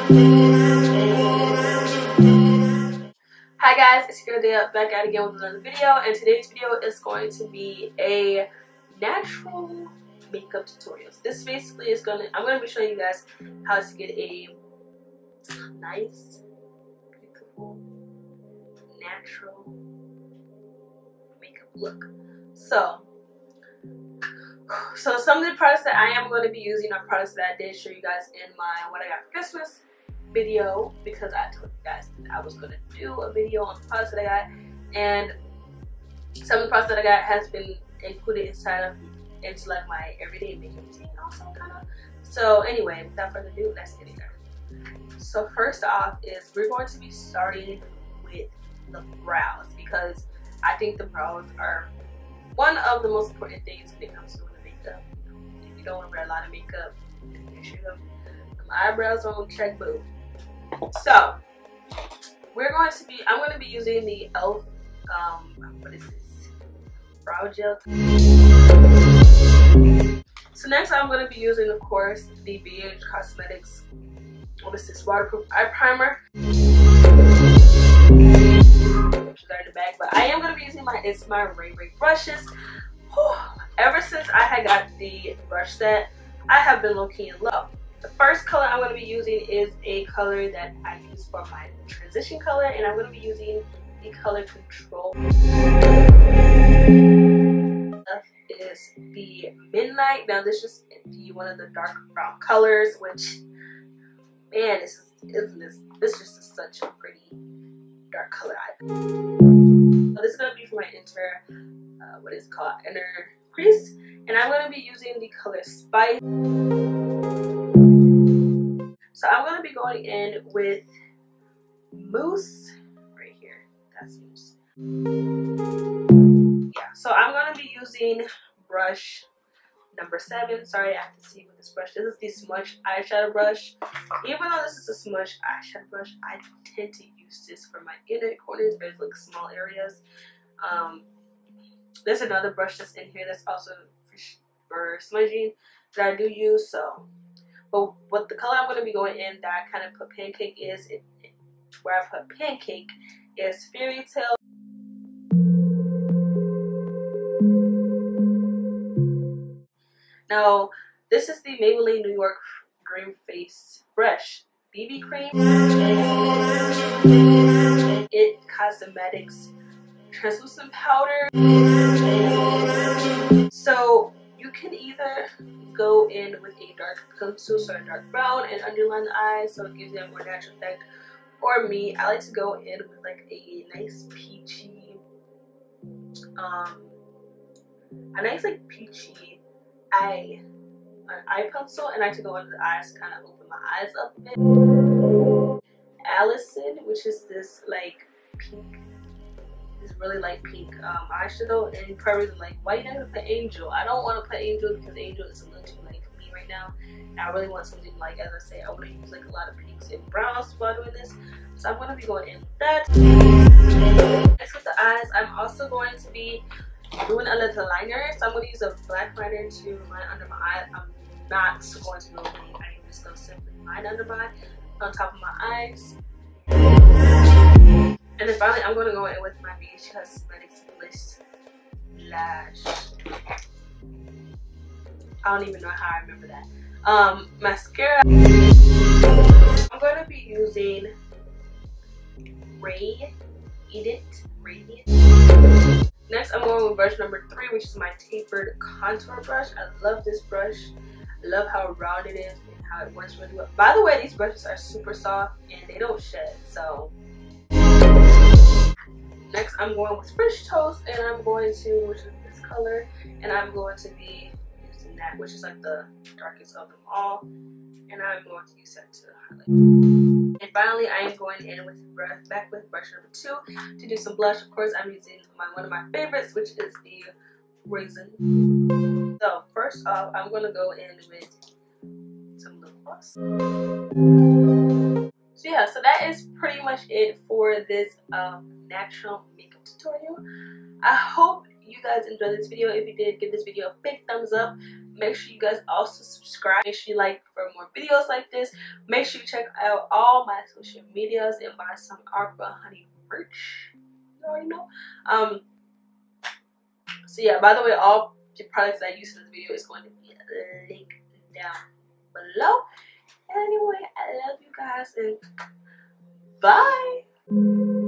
Hi guys, it's your girl Daiya back at again with another video, and today's video is going to be a natural makeup tutorial. This basically is I'm gonna be showing you guys how to get a nice, beautiful, natural makeup look. So some of the products that I am going to be using are products that I did show you guys in my what I got for Christmas video, because I told you guys that I was going to do a video on the products that I got, and some of the products that I got has been included into like my everyday makeup routine also kind of. So anyway, without further ado, let's get started. So first off is we're going to be starting with the brows, because I think the brows are one of the most important things when it comes to makeup. If you don't want to wear a lot of makeup, make sure them eyebrows are on check, boo. So I'm going to be using the E.l.f. What is this? Brow gel. So next I'm going to be using, of course, the BH Cosmetics. What is this? Waterproof eye primer. In the bag, but I am going to be using my ItsMyRayeRaye brushes. Ever since I had got the brush set, I have been low-key in love. The first color I'm going to be using is a color that I use for my transition color, and I'm going to be using the color Control. Is the Midnight. Now this is one of the dark brown colors, which, man, this just is such a pretty dark color. So this is going to be for my inner crease, and I'm going to be using the color Spice. So I'm going to be going in with Mousse right here. That's Mousse. Yeah, so I'm going to be using brush number 7. Sorry, I have to see with this brush. This is the Smudge Eyeshadow brush. Even though this is a Smudge Eyeshadow brush, I tend to use this for my inner corners, or like small areas. There's another brush that's in here that's also for smudging that I do use. So, but what the color I'm going to be going in that I kind of put Pancake is, where I put Pancake is Fairy Tale. Now, this is the Maybelline New York Dream Face Brush BB Cream. It Cosmetics translucent powder. So you can either go in with a dark pencil, so a dark brown, and underline the eyes so it gives you a more natural effect. Or me, I like to go in with like a nice peachy, eye pencil, and I like to go under the eyes to kind of open my eyes up a bit. Allison, which is this like pink, this really light pink eyeshadow, and you probably like, why you not gonna put Angel? I don't want to put Angel because Angel is a little too light for me right now. And I really want something like, as I say, I want to use like a lot of pinks and browns while doing this. So I'm going to be going in with that. Next with the eyes, I'm also going to be doing a little liner. So I'm going to use a black liner to line under my eye. I'm not going to go deep. I'm just going to simply line under on top of my eyes. And then finally, I'm going to go in with my BH Cosmetics Bliss Lash. I don't even know how I remember that. Mascara. I'm going to be using Radiant. Next, I'm going with brush number 3, which is my tapered contour brush. I love this brush. I love how round it is and how it works really well. By the way, these brushes are super soft and they don't shed. So next, I'm going with French Toast, and I'm going to, which is this color, and I'm going to be using that, which is like the darkest of them all, and I'm going to use that to highlight. And finally, I am going in with brush number 2 to do some blush. Of course, I'm using one of my favorites, which is the Raizin. So first off, I'm going to go in with some lip gloss. So yeah, so that is pretty much it for this natural makeup tutorial. I hope you guys enjoyed this video. If you did, give this video a big thumbs up. Make sure you guys also subscribe. Make sure you like for more videos like this. Make sure you check out all my social medias and buy some Aqua Honey merch. You already know. So yeah, by the way, all the products I use in this video is going to be linked down below. Anyway, I love you guys and bye.